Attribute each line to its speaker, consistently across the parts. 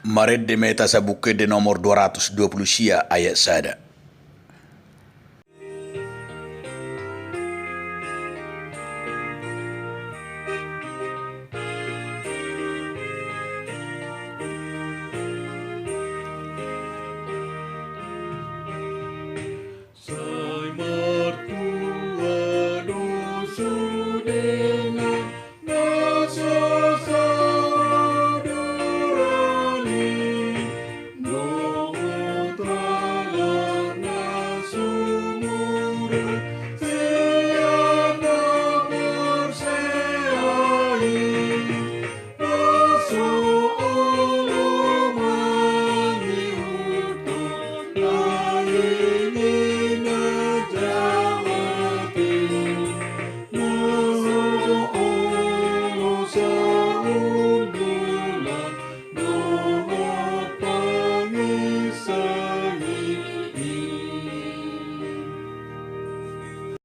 Speaker 1: Maret de meta sabuke de nomor 220 sia ayat sada.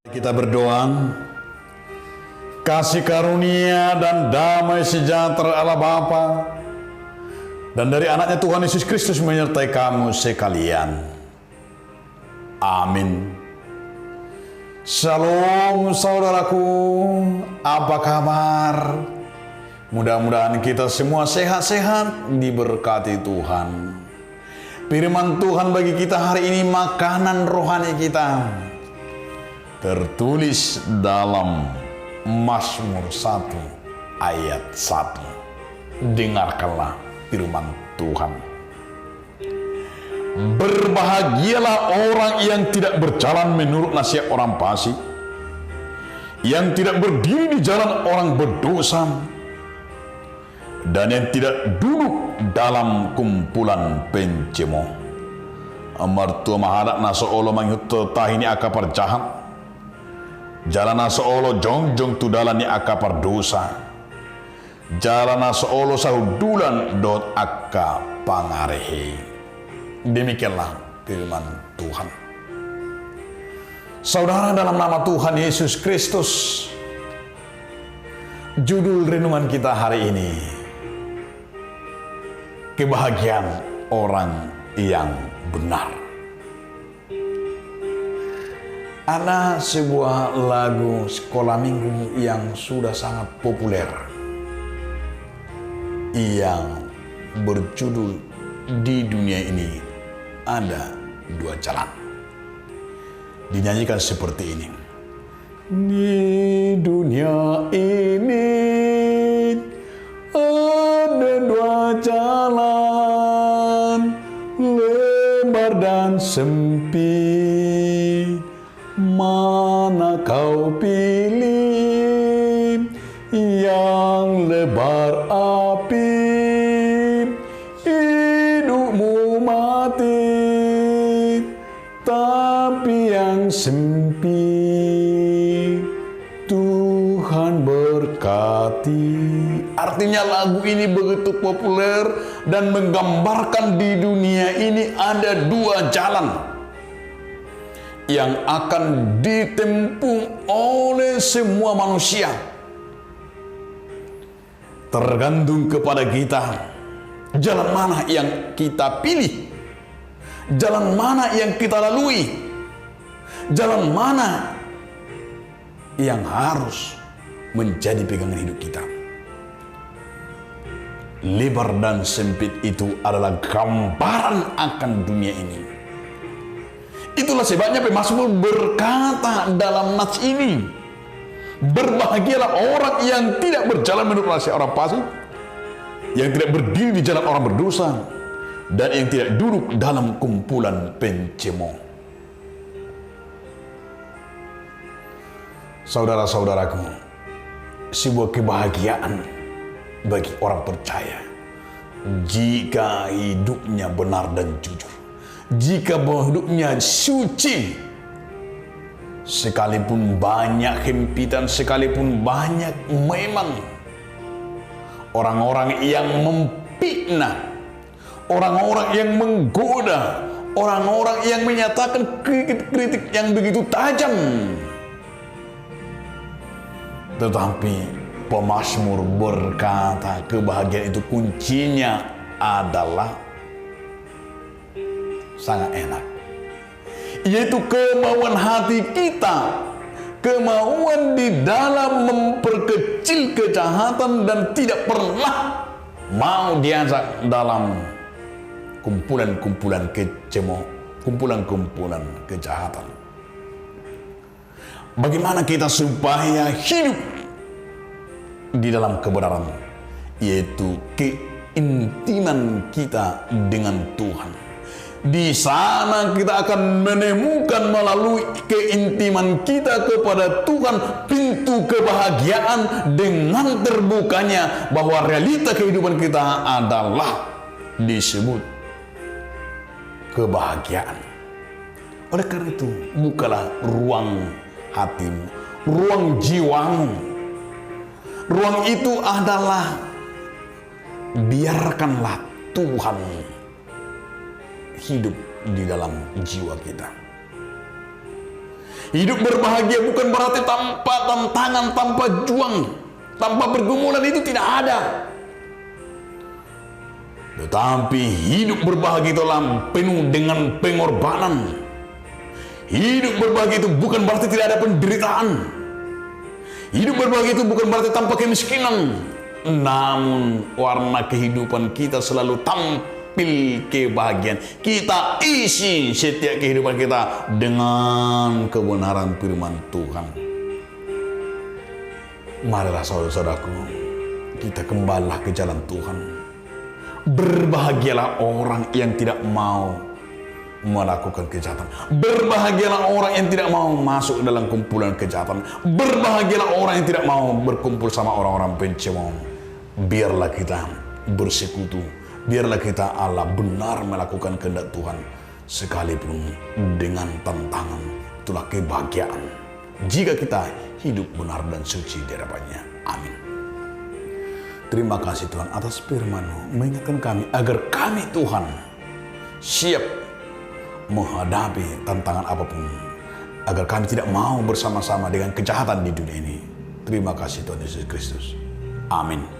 Speaker 2: Kita berdoa, kasih karunia dan damai sejahtera Allah Bapa dan dari anaknya Tuhan Yesus Kristus menyertai kamu sekalian. Amin. Shalom saudaraku, apa kabar? Mudah-mudahan kita semua sehat-sehat, diberkati Tuhan. Firman Tuhan bagi kita hari ini makanan rohani kita. Tertulis dalam Mazmur 1 ayat 1. Dengarkanlah firman Tuhan. Berbahagialah orang yang tidak berjalan menurut nasihat orang fasik, yang tidak berdiri di jalan orang berdosa, dan yang tidak duduk dalam kumpulan pencemooh. Amartua mahadak na seolo mangyut tahini akapar jahat, jalana seolo jongjong tudalan ni akapar dosa, jalana seolo sahudulan dot akka pangarehe. Demikianlah firman Tuhan. Saudara, dalam nama Tuhan Yesus Kristus, judul renungan kita hari ini, kebahagiaan orang yang benar. Ada sebuah lagu sekolah minggu yang sudah sangat populer, yang berjudul Di Dunia Ini Ada Dua Jalan. Dinyanyikan seperti ini. Di dunia ini ada dua jalan, lebar dan sempit. Mana kau pilih? Yang lebar api, hidupmu mati. Tapi yang sempit, Tuhan berkati. Artinya lagu ini begitu populer dan menggambarkan di dunia ini ada dua jalan yang akan ditempuh oleh semua manusia. Tergantung kepada kita, jalan mana yang kita pilih, jalan mana yang kita lalui, jalan mana yang harus menjadi pegangan hidup kita. Lebar dan sempit itu adalah gambaran akan dunia ini. Itulah sebabnya pemazmur berkata dalam nats ini, berbahagialah orang yang tidak berjalan menurut nasihat orang fasik, yang tidak berdiri di jalan orang berdosa, dan yang tidak duduk dalam kumpulan pencemooh. Saudara-saudaraku, sebuah kebahagiaan bagi orang percaya jika hidupnya benar dan jujur. Jika hidupnya suci, sekalipun banyak himpitan, sekalipun banyak memang orang-orang yang memfitnah, orang-orang yang menggoda, orang-orang yang menyatakan kritik-kritik yang begitu tajam, tetapi pemazmur berkata kebahagiaan itu kuncinya adalah sangat enak. Yaitu kemauan hati kita, kemauan di dalam memperkecil kejahatan dan tidak pernah mau diajak dalam kumpulan-kumpulan kumpulan-kumpulan kejahatan. Bagaimana kita supaya hidup di dalam kebenaran, yaitu keintiman kita dengan Tuhan. Di sana kita akan menemukan melalui keintiman kita kepada Tuhan pintu kebahagiaan dengan terbukanya bahwa realita kehidupan kita adalah disebut kebahagiaan. Oleh karena itu, bukalah ruang hatimu, ruang jiwamu. Ruang itu adalah biarkanlah Tuhan hidup di dalam jiwa kita. Hidup berbahagia bukan berarti tanpa tantangan, tanpa juang, tanpa pergumulan, itu tidak ada. Tetapi hidup berbahagia itu penuh dengan pengorbanan. Hidup berbahagia itu bukan berarti tidak ada penderitaan. Hidup berbahagia itu bukan berarti tanpa kemiskinan. Namun warna kehidupan kita selalu tampil kebahagiaan. Kita isi setiap kehidupan kita dengan kebenaran firman Tuhan. Marilah saudara-saudaraku, kita kembalilah ke jalan Tuhan. Berbahagialah orang yang tidak mau melakukan kejahatan. Berbahagialah orang yang tidak mau masuk dalam kumpulan kejahatan. Berbahagialah orang yang tidak mau berkumpul sama orang-orang pencemooh. Biarlah kita bersekutu. Biarlah kita Allah benar melakukan kehendak Tuhan sekalipun dengan tantangan. Itulah kebahagiaan jika kita hidup benar dan suci di hadapannya. Amin. Terima kasih Tuhan atas firman-Mu mengingatkan kami agar kami Tuhan siap menghadapi tantangan apapun, agar kami tidak mau bersama-sama dengan kejahatan di dunia ini. Terima kasih Tuhan Yesus Kristus. Amin.